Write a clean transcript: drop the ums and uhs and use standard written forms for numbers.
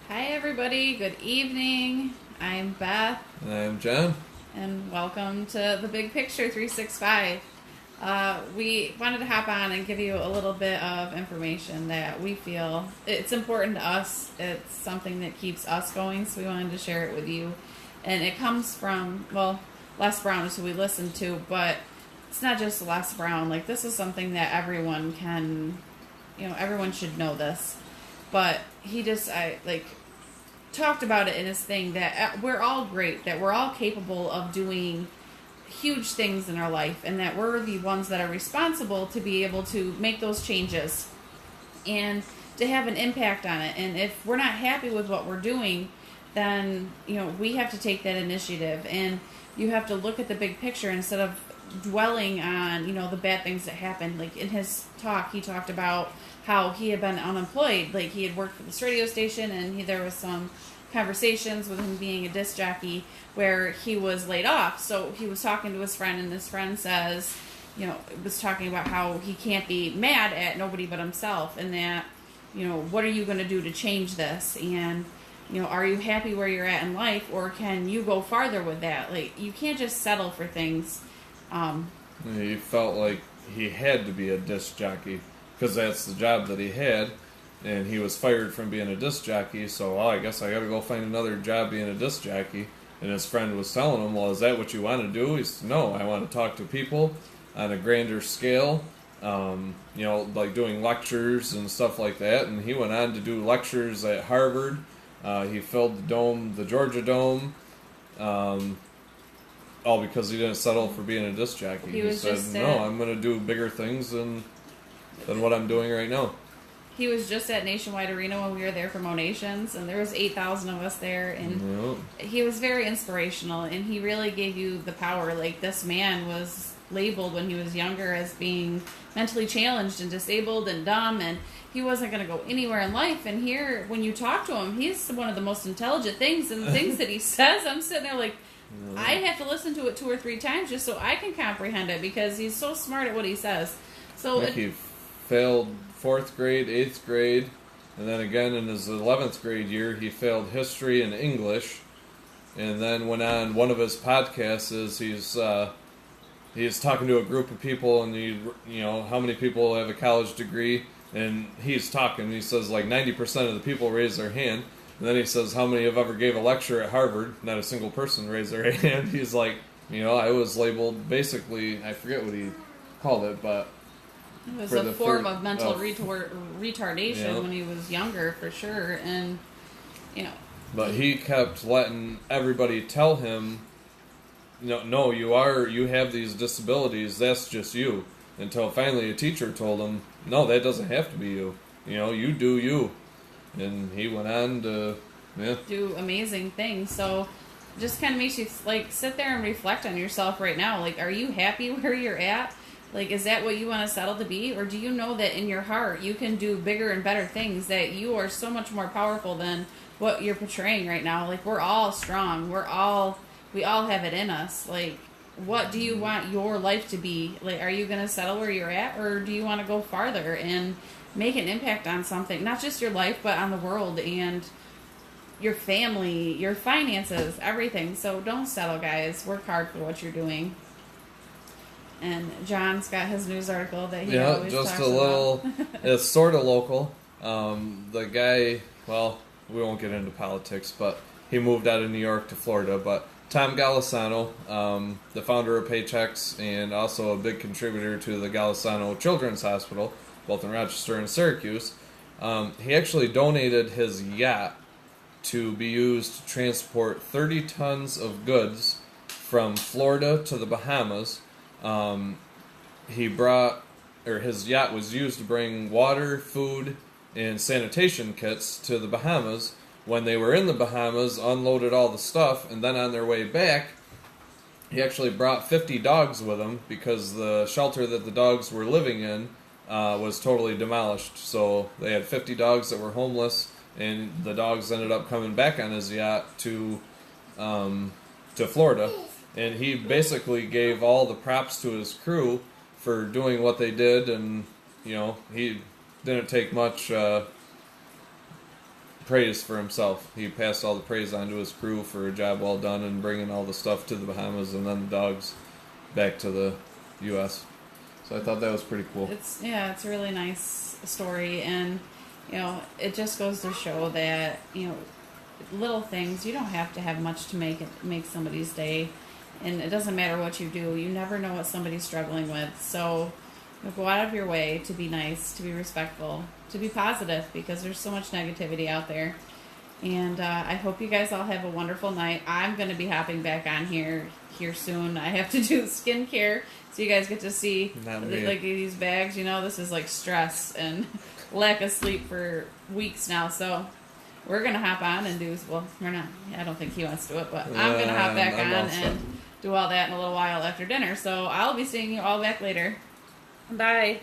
Hi, everybody. Good evening. I'm Beth, And I'm John. and welcome to the Big Picture 365. We wanted to hop on and give you a little bit of information that we feel it's important to us. It's something that keeps us going, so we wanted to share it with you. And it comes from, well, Les Brown is who we listen to, but it's not just Les Brown. Like, this is something that everyone can, everyone should know this. But he just, talked about it in his thing that we're all great, that we're all capable of doing huge things in our life, and that we're the ones that are responsible to be able to make those changes and to have an impact on it. And if we're not happy with what we're doing, then we have to take that initiative, and you have to look at the big picture instead of dwelling on the bad things that happened. Like in his talk, he talked about how he had been unemployed. Like he had worked for this radio station, and there was some conversations with him being a disc jockey where he was laid off. So he was talking to his friend, and his friend says, was talking about how he can't be mad at nobody but himself, and that, what are you going to do to change this? And, are you happy where you're at in life, or can you go farther with that? Like, you can't just settle for things. He felt like he had to be a disc jockey because that's the job that he had, and he was fired from being a disc jockey. So, I guess I got to go find another job being a disc jockey. And his friend was telling him, "Well, is that what you want to do?" He said, "No, I want to talk to people on a grander scale. Like doing lectures and stuff like that." And he went on to do lectures at Harvard. He filled the dome, the Georgia Dome. All because he didn't settle for being a disc jockey. He said, "No, I'm going to do bigger things than what I'm doing right now." He was just at Nationwide Arena when we were there for Monations, and there was 8,000 of us there, and he was very inspirational, and he really gave you the power. Like, this man was labeled when he was younger as being mentally challenged and disabled and dumb, and he wasn't going to go anywhere in life. And here, when you talk to him, he's one of the most intelligent things, and the things that he says, I'm sitting there like, I have to listen to it 2 or 3 times just so I can comprehend it, because he's so smart at what he says. So he failed 4th grade, 8th grade, and then again in his 11th grade year, he failed history and English. And then went on one of his podcasts is he's talking to a group of people, and how many people have a college degree, and he's talking. He says like 90% of the people raise their hand. And then he says, how many have ever gave a lecture at Harvard? Not a single person raised their hand. He's like, I was labeled basically, I forget what he called it, but it was a form of mental retardation when he was younger, for sure. And, But he kept letting everybody tell him, no, you have these disabilities, that's just you. Until finally a teacher told him, no, that doesn't have to be you. You do you. And he went on to do amazing things. So just kind of makes you like sit there and reflect on yourself right now. Like, are you happy where you're at? Like, is that what you want to settle to be? Or do you know that in your heart you can do bigger and better things, that you are so much more powerful than what you're portraying right now? Like, we're all strong. We all have it in us. Like, what do you want your life to be? Like, are you going to settle where you're at, or do you want to go farther and make an impact on something? Not just your life, but on the world and your family, your finances, everything. So don't settle, guys. Work hard for what you're doing. And John's got his news article that he always just talks a little. about. It's sort of local. The guy, well, we won't get into politics, but he moved out of New York to Florida. But Tom Golisano, the founder of Paychex and also a big contributor to the Golisano Children's Hospital, both in Rochester and Syracuse, he actually donated his yacht to be used to transport 30 tons of goods from Florida to the Bahamas. His yacht was used to bring water, food, and sanitation kits to the Bahamas. When they were in the Bahamas, unloaded all the stuff, and then on their way back, he actually brought 50 dogs with him because the shelter that the dogs were living in was totally demolished. So they had 50 dogs that were homeless, and the dogs ended up coming back on his yacht to Florida. And he basically gave all the props to his crew for doing what they did, and he didn't take much praise for himself. He passed all the praise on to his crew for a job well done and bringing all the stuff to the Bahamas and then the dogs back to the U.S. So I thought that was pretty cool. It's a really nice story, and it just goes to show that little things, you don't have to have much to make somebody's day, and it doesn't matter what you do. You never know what somebody's struggling with, so go out of your way to be nice, to be respectful, to be positive, because there's so much negativity out there. And I hope you guys all have a wonderful night. I'm going to be hopping back on here soon. I have to do skincare, so you guys get to see like these bags. This is like stress and lack of sleep for weeks now. So we're going to hop on and do, well, we're not, I don't think he wants to do it, but I'm going to hop back on and do all that in a little while after dinner. So I'll be seeing you all back later. Bye.